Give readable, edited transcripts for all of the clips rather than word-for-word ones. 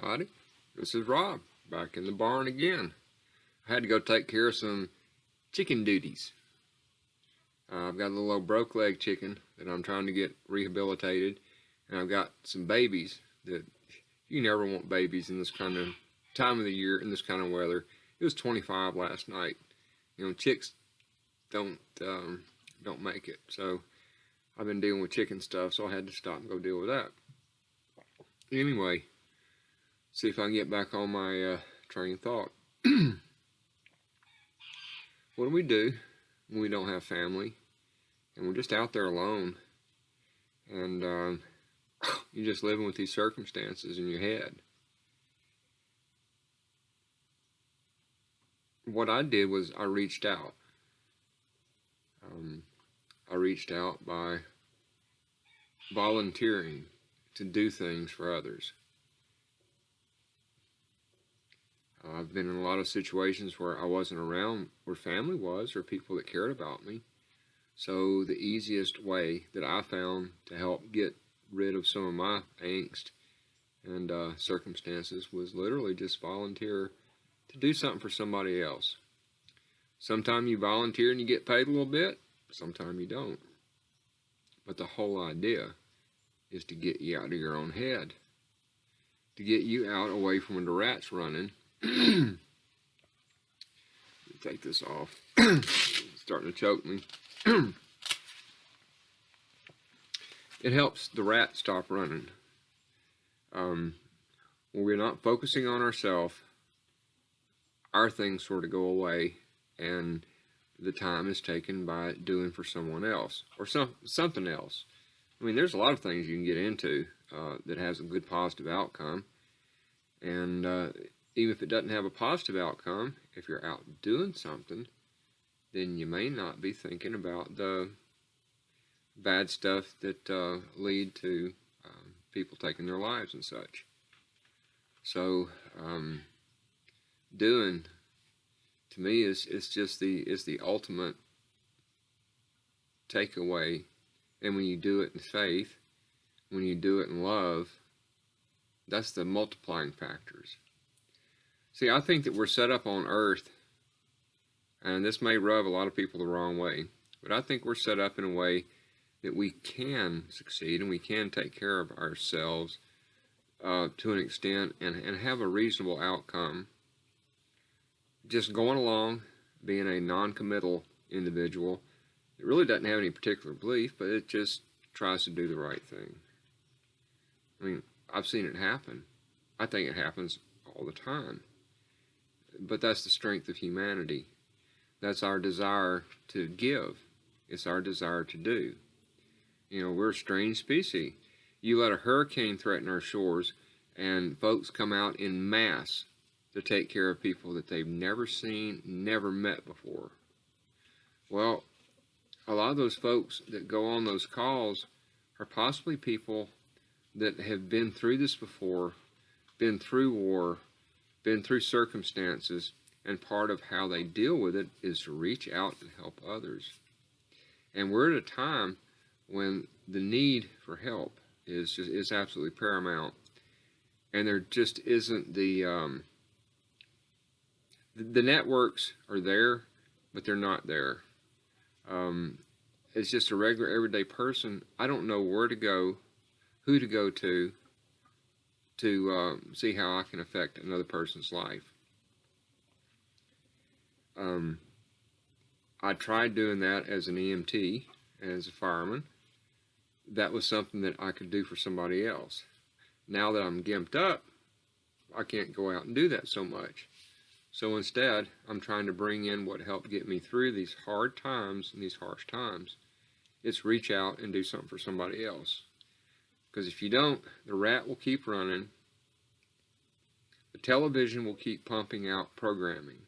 Howdy, this is Rob, back in the barn again. I had to go take care of some chicken duties. I've got a little old broke leg chicken that I'm trying to get rehabilitated, and I've got some babies that you never want babies in this kind of time of the year, in this kind of weather. It was 25 last night. You know, chicks don't make it, so I've been dealing with chicken stuff, so I had to stop and go deal with that. Anyway, see if I can get back on my train of thought. What do we do when we don't have family and we're just out there alone, and you're just living with these circumstances in your head? What I did was I reached out. I reached out by volunteering to do things for others. I've been in a lot of situations where I wasn't around where family was or people that cared about me. So the easiest way that I found to help get rid of some of my angst and circumstances was literally just volunteer to do something for somebody else. Sometimes you volunteer and you get paid a little bit, sometimes you don't. But the whole idea is to get you out of your own head, to get you out away from when the rat's running. Take this off. It's starting to choke me. It helps the rat stop running. When we're not focusing on ourselves, our things sort of go away, and the time is taken by doing for someone else or something else. I mean, there's a lot of things you can get into that has a good positive outcome, and even if it doesn't have a positive outcome, if you're out doing something, then you may not be thinking about the bad stuff that lead to people taking their lives and such. So doing, to me, is just the ultimate takeaway. And when you do it in faith, when you do it in love, that's the multiplying factors. See, I think that we're set up on earth, and this may rub a lot of people the wrong way, but I think we're set up in a way that we can succeed and we can take care of ourselves to an extent and have a reasonable outcome. Just going along, being a non-committal individual, it really doesn't have any particular belief, but it just tries to do the right thing. I mean, I've seen it happen. I think it happens all the time. But that's the strength of humanity. That's our desire to give. It's our desire to do. You know, we're a strange species. You let a hurricane threaten our shores, and folks come out in mass to take care of people that they've never seen, never met before. Well, a lot of those folks that go on those calls are possibly people that have been through this before, been through war, been through circumstances, and part of how they deal with it is to reach out and help others. And we're at a time when the need for help is absolutely paramount, and there just isn't the networks are there, but they're not there. It's just a regular everyday person. I don't know where to go, who to go to see how I can affect another person's life. I tried doing that as an EMT, as a fireman. That was something that I could do for somebody else. Now that I'm gimped up, I can't go out and do that so much. So instead, I'm trying to bring in what helped get me through these hard times and these harsh times. It's reach out and do something for somebody else. Because if you don't, the rat will keep running. The television will keep pumping out programming.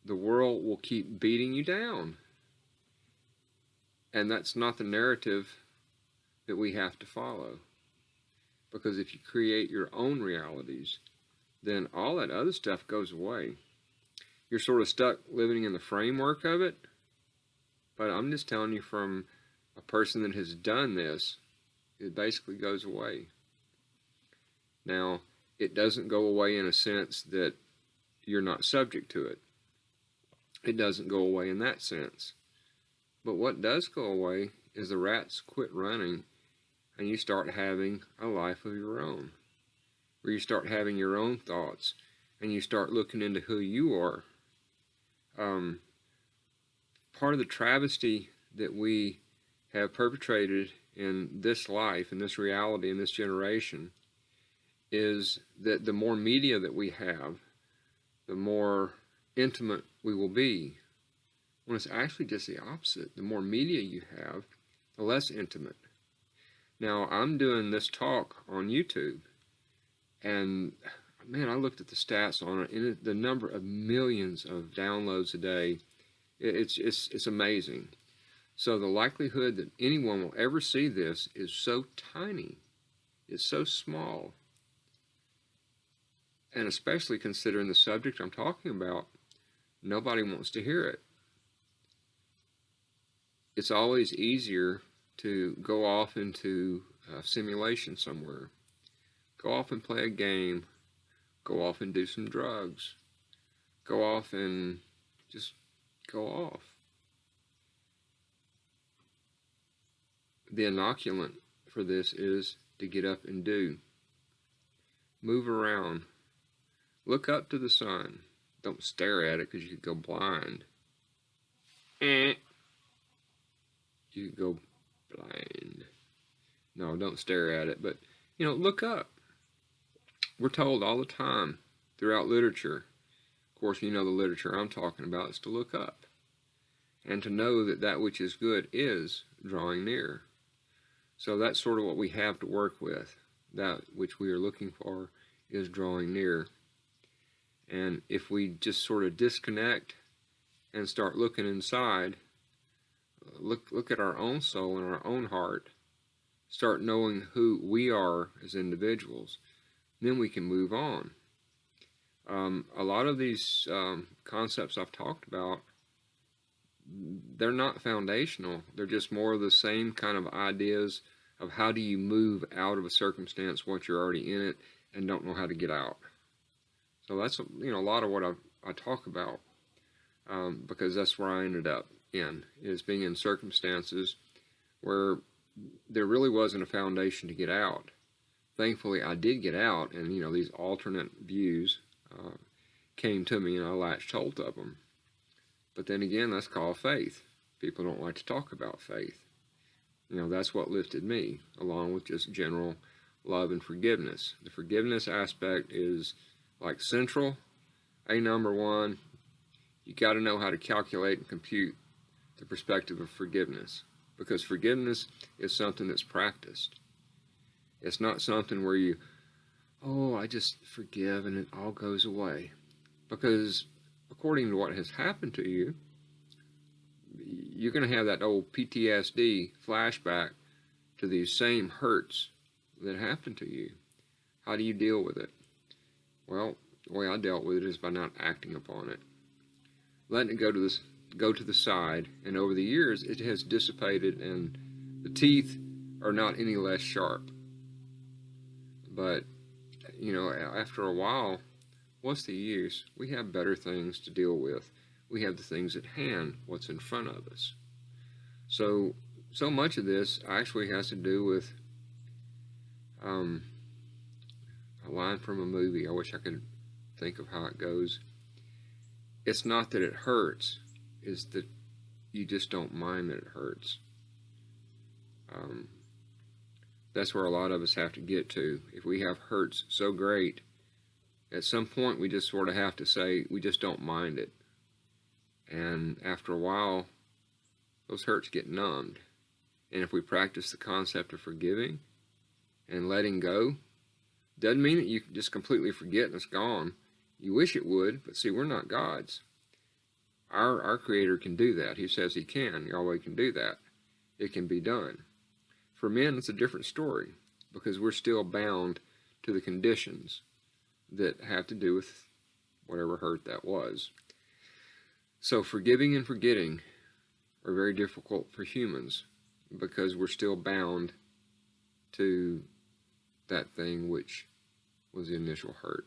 The world will keep beating you down. And that's not the narrative that we have to follow. Because if you create your own realities, then all that other stuff goes away. You're sort of stuck living in the framework of it. But I'm just telling you, from a person that has done this, it basically goes away. Now, it doesn't go away in a sense that you're not subject to it. It doesn't go away in that sense. But what does go away is the rats quit running and you start having a life of your own, where you start having your own thoughts and you start looking into who you are. Part of the travesty that we have perpetrated in this life, in this reality, in this generation, is that the more media that we have, the more intimate we will be. When it's actually just the opposite. The more media you have, the less intimate. Now, I'm doing this talk on YouTube, and man, I looked at the stats on it, and the number of millions of downloads a day, it's amazing. So the likelihood that anyone will ever see this is so tiny. It's so small. And especially considering the subject I'm talking about, nobody wants to hear it. It's always easier to go off into a simulation somewhere. Go off and play a game. Go off and do some drugs. Go off and just go off. The inoculant for this is to get up and do. Move around. Look up to the sun. Don't stare at it because you could go blind. You could go blind. No, don't stare at it, but, look up. We're told all the time throughout literature, of course, the literature I'm talking about, is to look up and to know that that which is good is drawing near. So that's sort of what we have to work with. That which we are looking for is drawing near. And if we just sort of disconnect and start looking inside, look at our own soul and our own heart, start knowing who we are as individuals, then we can move on. A lot of these concepts I've talked about, they're not foundational. They're just more of the same kind of ideas of how do you move out of a circumstance once you're already in it and don't know how to get out. So that's a lot of what I talk about, because that's where I ended up in, is being in circumstances where there really wasn't a foundation to get out. Thankfully, I did get out, and these alternate views came to me, and I latched hold of them. But then again, that's called faith. People don't like to talk about faith. That's what lifted me, along with just general love and forgiveness. The forgiveness aspect is like central. Number one, you got to know how to calculate and compute the perspective of forgiveness, because forgiveness is something that's practiced. It's not something where I just forgive and it all goes away. Because according to what has happened to you, you're going to have that old PTSD flashback to these same hurts that happened to you. How do you deal with it? Well, the way I dealt with it is by not acting upon it. Letting it go to the side, and over the years it has dissipated and the teeth are not any less sharp. But, after a while, what's the use? We have better things to deal with. We have the things at hand, what's in front of us. So much of this actually has to do with a line from a movie. I wish I could think of how it goes. It's not that it hurts, it's that you just don't mind that it hurts. That's where a lot of us have to get to. If we have hurts so great, at some point we just sort of have to say we just don't mind it. And after a while, those hurts get numbed. And if we practice the concept of forgiving and letting go, doesn't mean that you can just completely forget and it's gone. You wish it would, but see, we're not gods. Our Creator can do that. He says He can. Yahweh can do that. It can be done. For men, it's a different story, because we're still bound to the conditions that have to do with whatever hurt that was. So forgiving and forgetting are very difficult for humans, because we're still bound to that thing which was the initial hurt.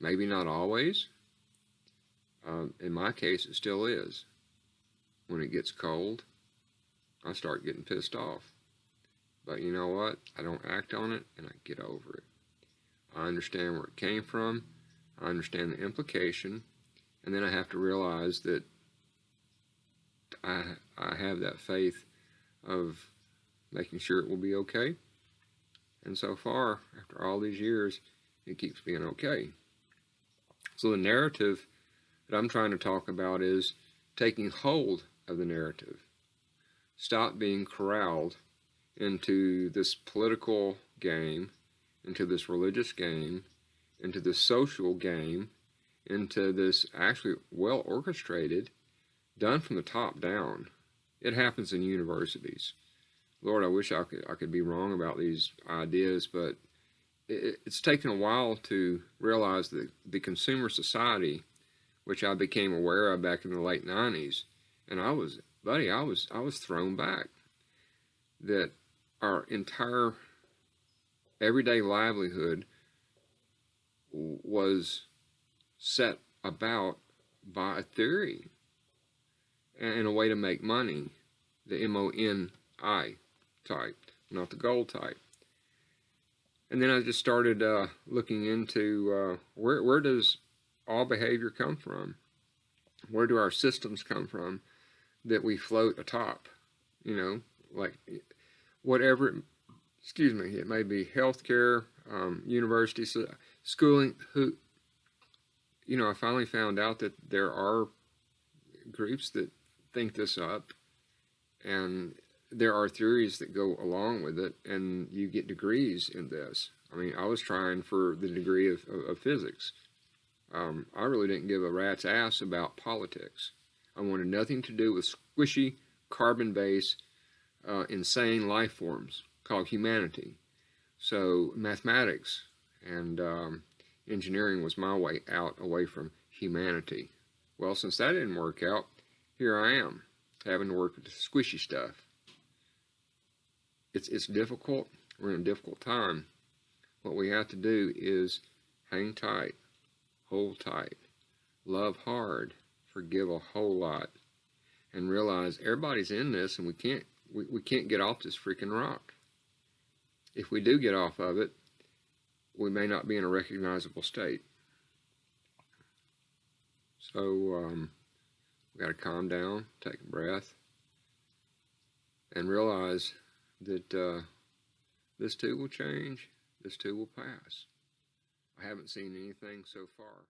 Maybe not always. In my case, it still is. When it gets cold, I start getting pissed off. But you know what? I don't act on it, and I get over it. I understand where it came from. I understand the implication. And then I have to realize that I have that faith of making sure it will be okay. And so far, after all these years, it keeps being okay. So the narrative that I'm trying to talk about is taking hold of the narrative. Stop being corralled into this political game, into this religious game, into this social game, into this actually well orchestrated, done from the top down. It happens in universities. Lord, I wish I could be wrong about these ideas, but it's taken a while to realize that the consumer society, which I became aware of back in the late 90s, and I was thrown back. That our entire everyday livelihood was set about by a theory and a way to make money, the MONI type, not the gold type. And then I just started looking into where does all behavior come from? Where do our systems come from that we float atop? You know, like whatever, it may be healthcare, university, schooling. I finally found out that there are groups that think this up, and there are theories that go along with it, and you get degrees in this. I mean, I was trying for the degree of physics. I really didn't give a rat's ass about politics. I wanted nothing to do with squishy, carbon-based, insane life forms called humanity. So mathematics and engineering was my way out, away from humanity. Well, since that didn't work out, here I am, having to work with the squishy stuff. It's difficult. We're in a difficult time. What we have to do is hang tight, hold tight, love hard, forgive a whole lot, and realize everybody's in this, and we can't get off this freaking rock. If we do get off of it, we may not be in a recognizable state. So we got to calm down, take a breath, and realize that this too will change, this too will pass. I haven't seen anything so far.